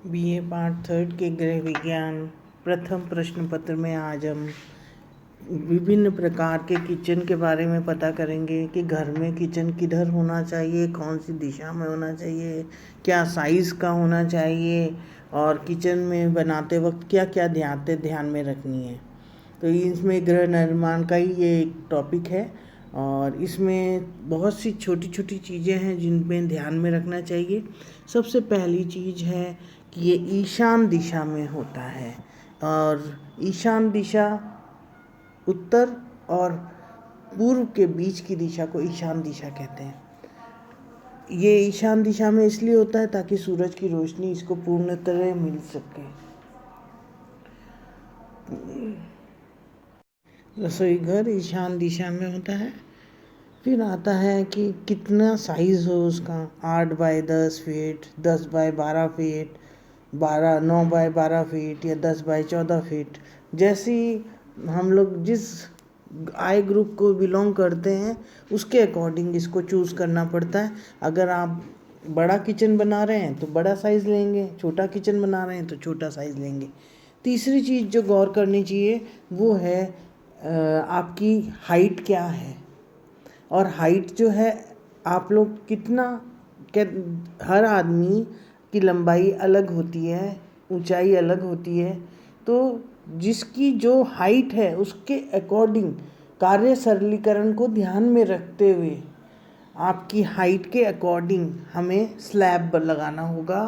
BA part 3 के गृह विज्ञान प्रथम प्रश्न पत्र में आज हम विभिन्न प्रकार के किचन के बारे में पता करेंगे कि घर में किचन किधर होना चाहिए, कौन सी दिशा में होना चाहिए, क्या साइज़ का होना चाहिए और किचन में बनाते वक्त क्या क्या ध्यान में रखनी है। तो इसमें गृह निर्माण का ही ये एक टॉपिक है और इसमें बहुत सी छोटी छोटी चीज़ें हैं जिन पे ध्यान में रखना चाहिए। सबसे पहली चीज़ है कि ये ईशान दिशा में होता है और ईशान दिशा उत्तर और पूर्व के बीच की दिशा को ईशान दिशा कहते हैं। ये ईशान दिशा में इसलिए होता है ताकि सूरज की रोशनी इसको पूर्ण तरह मिल सके। रसोई घर ईशान दिशा में होता है। फिर आता है कि कितना साइज़ हो उसका, 8 by 10 feet, 10 by 12 feet, 9 by 12 feet या 10 बाय 14 फीट। जैसी हम लोग जिस आय ग्रुप को बिलोंग करते हैं उसके अकॉर्डिंग इसको चूज़ करना पड़ता है। अगर आप बड़ा किचन बना रहे हैं तो बड़ा साइज़ लेंगे, छोटा किचन बना रहे हैं तो छोटा साइज़ लेंगे। तीसरी चीज़ जो गौर करनी चाहिए वो है आपकी हाइट क्या है। और हाइट जो है आप लोग कितना हर आदमी की लंबाई अलग होती है, ऊंचाई अलग होती है, तो जिसकी जो हाइट है उसके अकॉर्डिंग कार्य सरलीकरण को ध्यान में रखते हुए आपकी हाइट के अकॉर्डिंग हमें स्लैब लगाना होगा।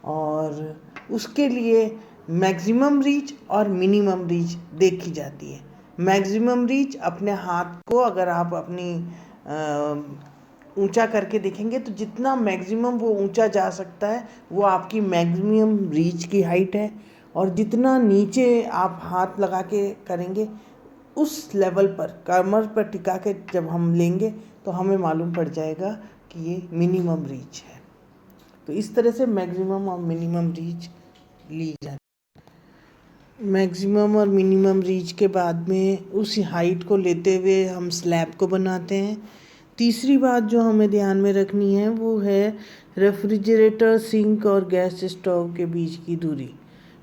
और उसके लिए मैक्सिमम रीच और मिनिमम रीच देखी जाती है। मैक्सिमम रीच अपने हाथ को अगर आप अपनी ऊंचा करके देखेंगे तो जितना मैक्सिमम वो ऊंचा जा सकता है वो आपकी मैक्सिमम रीच की हाइट है। और जितना नीचे आप हाथ लगा के करेंगे उस लेवल पर कमर पर टिका के जब हम लेंगे तो हमें मालूम पड़ जाएगा कि ये मिनिमम रीच है। तो इस तरह से मैक्सिमम और मिनिमम रीच ली जाती है। मैक्सिमम और मिनिमम रीच के बाद में उस हाइट को लेते हुए हम स्लैब को बनाते हैं। तीसरी बात जो हमें ध्यान में रखनी है वो है रेफ्रिजरेटर, सिंक और गैस स्टोव के बीच की दूरी,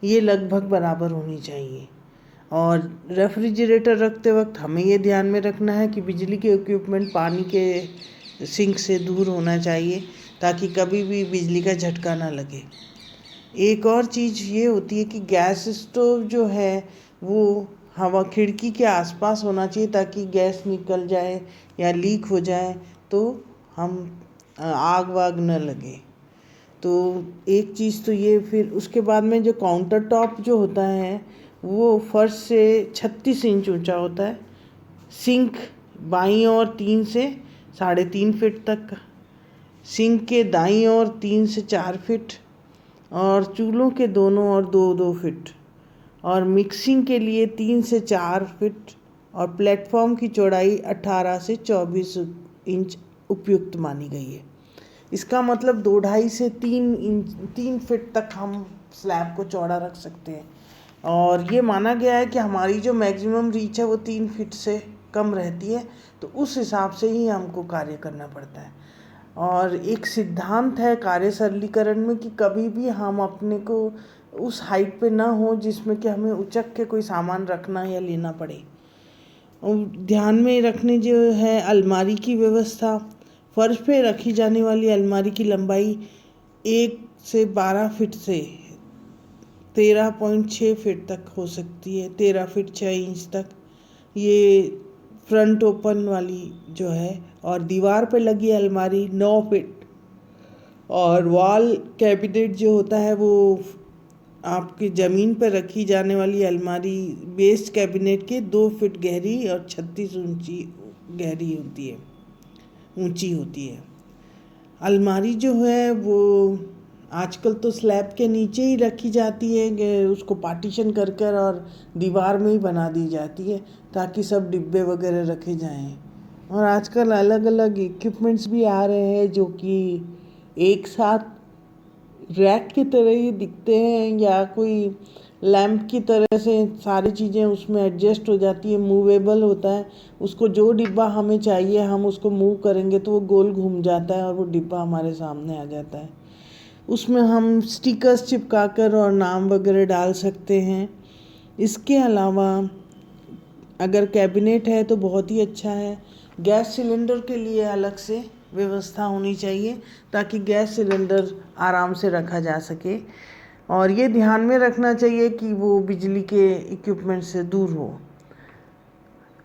ये लगभग बराबर होनी चाहिए। और रेफ्रिजरेटर रखते वक्त हमें ये ध्यान में रखना है कि बिजली के इक्विपमेंट पानी के सिंक से दूर होना चाहिए ताकि कभी भी बिजली का झटका ना लगे। एक और चीज़ ये होती है कि गैस स्टोव जो है वो हवा खिड़की के आसपास होना चाहिए ताकि गैस निकल जाए या लीक हो जाए तो हम आग वाग न लगे। तो एक चीज़ तो ये। फिर उसके बाद में जो काउंटर टॉप जो होता है वो फर्श से 36 इंच ऊंचा होता है। सिंक बाईं ओर 3 से 3.5 फीट तक, सिंक के दाईं ओर 3 से 4 फीट और चूल्हों के दोनों ओर 2-2 फीट और मिक्सिंग के लिए 3 से 4 फीट और प्लेटफॉर्म की चौड़ाई 18 से 24 इंच उपयुक्त मानी गई है। इसका मतलब 2.5 से 3 फीट तक हम स्लैब को चौड़ा रख सकते हैं। और ये माना गया है कि हमारी जो मैक्सिमम रीच है वो 3 फीट से कम रहती है, तो उस हिसाब से ही हमको कार्य करना पड़ता है। और एक सिद्धांत है कार्य सरलीकरण में कि कभी भी हम अपने को उस हाइट पे ना हो जिसमें कि हमें उचक के कोई सामान रखना या लेना पड़े। ध्यान में रखने जो है अलमारी की व्यवस्था। फर्श पे रखी जाने वाली अलमारी की लंबाई 1 से 12 फीट से 13.6 फीट तक हो सकती है, 13 फीट 6 इंच तक। ये फ्रंट ओपन वाली जो है। और दीवार पे लगी अलमारी 9 फीट और वॉल कैबिनेट जो होता है वो आपकी ज़मीन पर रखी जाने वाली अलमारी बेस कैबिनेट के 2 फीट गहरी और 36 गहरी होती है, ऊंची होती है। अलमारी जो है वो आजकल तो स्लैब के नीचे ही रखी जाती है, उसको पार्टीशन कर कर और दीवार में ही बना दी जाती है ताकि सब डिब्बे वगैरह रखे जाएं। और आजकल अलग अलग इक्विपमेंट्स भी आ रहे हैं जो कि एक साथ रैक की तरह ही दिखते हैं या कोई लैंप की तरह से सारी चीज़ें उसमें एडजस्ट हो जाती है, मूवेबल होता है। उसको जो डिब्बा हमें चाहिए हम उसको मूव करेंगे तो वो गोल घूम जाता है और वो डिब्बा हमारे सामने आ जाता है। उसमें हम स्टिकर्स चिपका कर और नाम वगैरह डाल सकते हैं। इसके अलावा अगर कैबिनेट है तो बहुत ही अच्छा है। गैस सिलेंडर के लिए अलग से व्यवस्था होनी चाहिए ताकि गैस सिलेंडर आराम से रखा जा सके, और ये ध्यान में रखना चाहिए कि वो बिजली के इक्विपमेंट से दूर हो।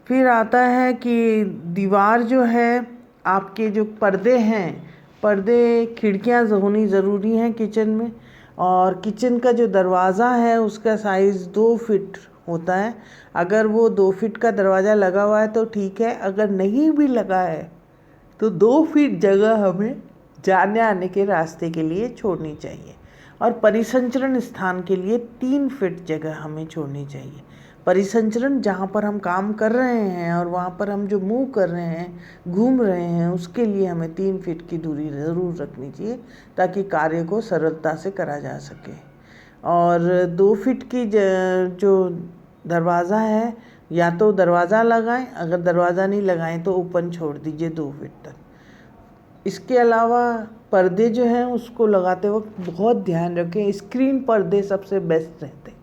फिर आता है कि दीवार जो है, आपके जो पर्दे हैं, पर्दे खिड़कियां होनी ज़रूरी हैं किचन में, और किचन का जो दरवाज़ा है उसका साइज़ 2 फीट होता है। अगर वो 2 फीट का दरवाज़ा लगा हुआ है तो ठीक है, अगर नहीं भी लगा है तो 2 फीट जगह हमें जाने आने के रास्ते के लिए छोड़नी चाहिए, और परिसंचरण स्थान के लिए 3 फीट जगह हमें छोड़नी चाहिए। परिसंचरण जहाँ पर हम काम कर रहे हैं और वहाँ पर हम जो मूव कर रहे हैं, घूम रहे हैं, उसके लिए हमें 3 फीट की दूरी ज़रूर रखनी चाहिए ताकि कार्य को सरलता से करा जा सके। और 2 फीट की जो दरवाज़ा है, या तो दरवाज़ा लगाएं, अगर दरवाज़ा नहीं लगाएं तो ओपन छोड़ दीजिए 2 फीट तक। इसके अलावा पर्दे जो हैं उसको लगाते वक्त बहुत ध्यान रखें, स्क्रीन पर्दे सबसे बेस्ट रहते हैं।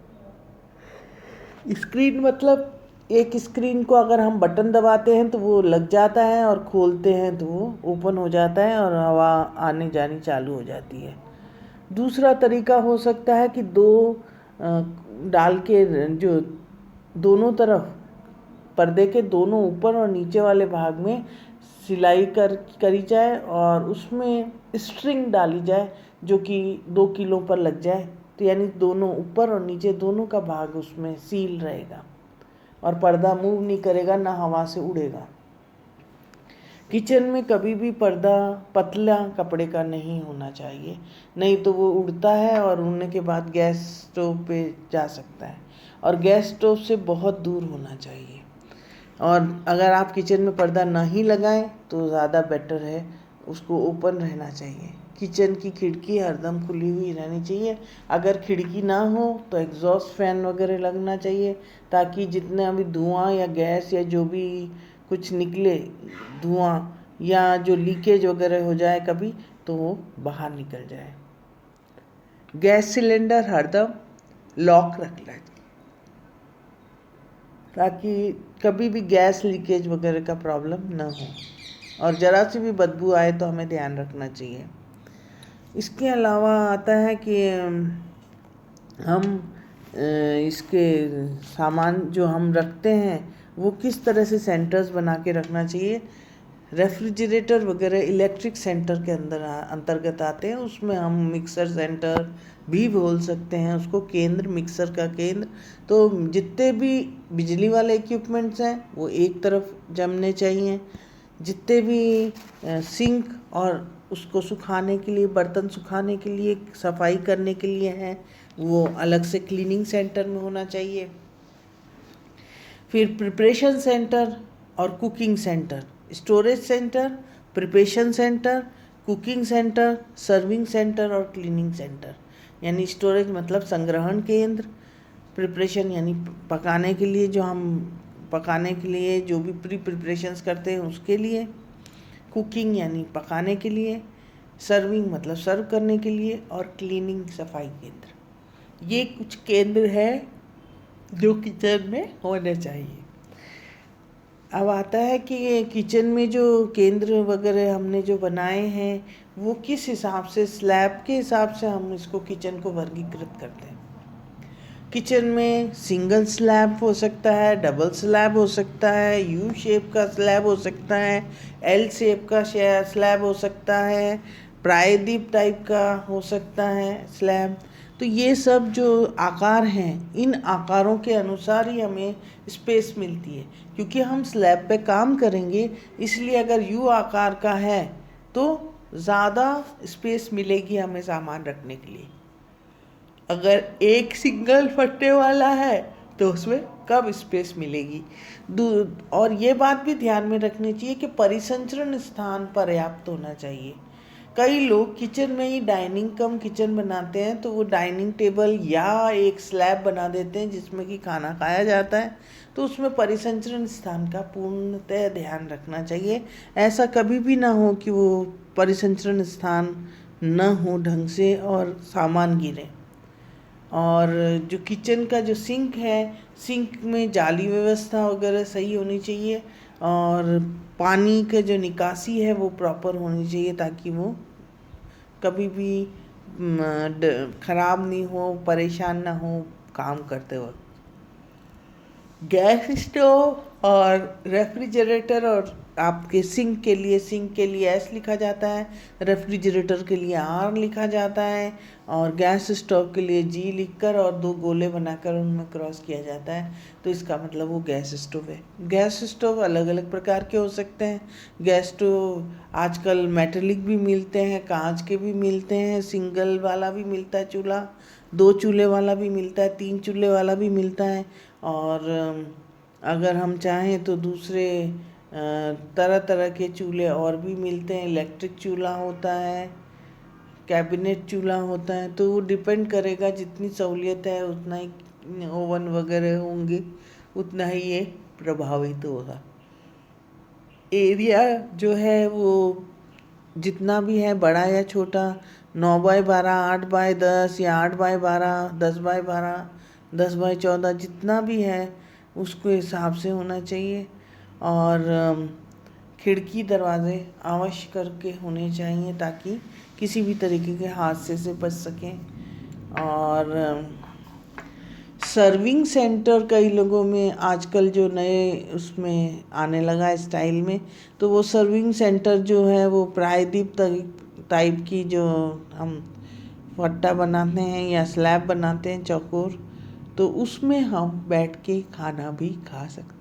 स्क्रीन मतलब एक स्क्रीन को अगर हम बटन दबाते हैं तो वो लग जाता है, और खोलते हैं तो वो ओपन हो जाता है और हवा आने जानी चालू हो जाती है। दूसरा तरीका हो सकता है कि 2 डाल के जो दोनों तरफ पर्दे के दोनों ऊपर और नीचे वाले भाग में सिलाई करी जाए और उसमें स्ट्रिंग डाली जाए जो कि 2 किलो पर लग जाए, तो यानी दोनों ऊपर और नीचे दोनों का भाग उसमें सील रहेगा और पर्दा मूव नहीं करेगा, ना हवा से उड़ेगा। किचन में कभी भी पर्दा पतला कपड़े का नहीं होना चाहिए, नहीं तो वो उड़ता है और उड़ने के बाद गैस स्टोव पे जा सकता है, और गैस स्टोव से बहुत दूर होना चाहिए। और अगर आप किचन में पर्दा नहीं लगाएं तो ज़्यादा बेटर है, उसको ओपन रहना चाहिए। किचन की खिड़की हरदम खुली हुई रहनी चाहिए। अगर खिड़की ना हो तो एग्जॉस्ट फैन वगैरह लगना चाहिए ताकि जितना भी धुआं या गैस या जो भी कुछ निकले, धुआं या जो लीकेज वगैरह हो जाए कभी, तो वो बाहर निकल जाए। गैस सिलेंडर हरदम लॉक रखना चाहिए ताकि कभी भी गैस लीकेज वगैरह का प्रॉब्लम ना हो, और ज़रा सी भी बदबू आए तो हमें ध्यान रखना चाहिए। इसके अलावा आता है कि हम इसके सामान जो हम रखते हैं वो किस तरह से सेंटर्स बना के रखना चाहिए। रेफ्रिजरेटर वगैरह इलेक्ट्रिक सेंटर के अंतर्गत आते हैं, उसमें हम मिक्सर सेंटर भी बोल सकते हैं उसको, केंद्र, मिक्सर का केंद्र। तो जितने भी बिजली वाले इक्विपमेंट्स हैं वो एक तरफ जमने चाहिए, जितने भी सिंक और उसको सुखाने के लिए, बर्तन सुखाने के लिए, सफाई करने के लिए हैं, वो अलग से क्लीनिंग सेंटर में होना चाहिए। फिर प्रिपरेशन सेंटर और cooking centre, storage centre, preparation centre, cooking centre, serving centre और क्लीनिंग सेंटर। यानी स्टोरेज मतलब संग्रहण केंद्र, प्रिपरेशन यानी पकाने के लिए, जो हम पकाने के लिए जो भी प्रिपरेशंस करते हैं उसके लिए, कुकिंग यानी पकाने के लिए, सर्विंग मतलब सर्व करने के लिए, और क्लीनिंग सफाई केंद्र। ये कुछ केंद्र है जो किचन में होने चाहिए। अब आता है कि ये किचन में जो केंद्र वगैरह हमने जो बनाए हैं वो किस हिसाब से, स्लैब के हिसाब से हम इसको किचन को वर्गीकृत करते हैं। किचन में सिंगल स्लैब हो सकता है, डबल स्लैब हो सकता है, यू शेप का स्लैब हो सकता है, एल शेप का स्लैब हो सकता है, प्रायद्वीप टाइप का हो सकता है स्लैब। तो ये सब जो आकार हैं, इन आकारों के अनुसार ही हमें स्पेस मिलती है, क्योंकि हम स्लैब पे काम करेंगे, इसलिए अगर यू आकार का है तो ज़्यादा स्पेस मिलेगी हमें सामान रखने के लिए। अगर एक सिंगल फट्टे वाला है तो उसमें कम स्पेस मिलेगी। और ये बात भी ध्यान में रखनी चाहिए कि परिसंचरण स्थान पर्याप्त होना चाहिए। कई लोग किचन में ही डाइनिंग कम किचन बनाते हैं, तो वो डाइनिंग टेबल या एक स्लैब बना देते हैं जिसमें कि खाना खाया जाता है, तो उसमें परिसंचरण स्थान का पूर्णतः ध्यान रखना चाहिए। ऐसा कभी भी ना हो कि वो परिसंचरण स्थान न हो ढंग से और सामान गिरे। और जो किचन का जो सिंक है, सिंक में जाली व्यवस्था वगैरह सही होनी चाहिए, और पानी का जो निकासी है वो प्रॉपर होनी चाहिए, ताकि वो कभी भी खराब नहीं हो, परेशान ना हो काम करते वक्त। गैस स्टोव और रेफ्रिजरेटर, और आपके सिंक के लिए एस लिखा जाता है, रेफ्रिजरेटर के लिए आर लिखा जाता है, और गैस स्टोव के लिए जी लिखकर और 2 गोले बनाकर उनमें क्रॉस किया जाता है, तो इसका मतलब वो गैस स्टोव है। गैस स्टोव अलग अलग प्रकार के हो सकते हैं। गैस स्टोव आजकल मेटेलिक भी मिलते हैं, कांच के भी मिलते हैं, सिंगल वाला भी मिलता है चूल्हा, 2 चूल्हे वाला भी मिलता है, 3 चूल्हे वाला भी मिलता है, और अगर हम चाहें तो दूसरे तरह तरह के चूल्हे और भी मिलते हैं। इलेक्ट्रिक चूल्हा होता है, कैबिनेट चूल्हा होता है, तो वो डिपेंड करेगा, जितनी सहूलियत है उतना ही ओवन वगैरह होंगे, उतना ही ये प्रभावित होगा। एरिया जो है वो जितना भी है, बड़ा या छोटा, 9x12, 8x10 या 8x12, 10x12, 10x14, जितना भी है उसको हिसाब से होना चाहिए। और खिड़की दरवाजे अवश्य करके होने चाहिए, ताकि किसी भी तरीके के हादसे से बच सकें। और सर्विंग सेंटर कई लोगों में आजकल जो नए उसमें आने लगा है स्टाइल में, तो वो सर्विंग सेंटर जो है वो प्रायद्वीप टाइप की, जो हम फट्टा बनाते हैं या स्लैब बनाते हैं चौकोर, तो उसमें हम बैठ के खाना भी खा सकते हैं।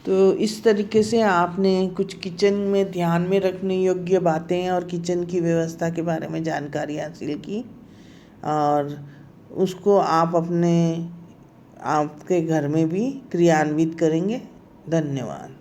तो इस तरीके से आपने कुछ किचन में ध्यान में रखने योग्य बातें और किचन की व्यवस्था के बारे में जानकारी हासिल की, और उसको आप आपके घर में भी क्रियान्वित करेंगे। धन्यवाद।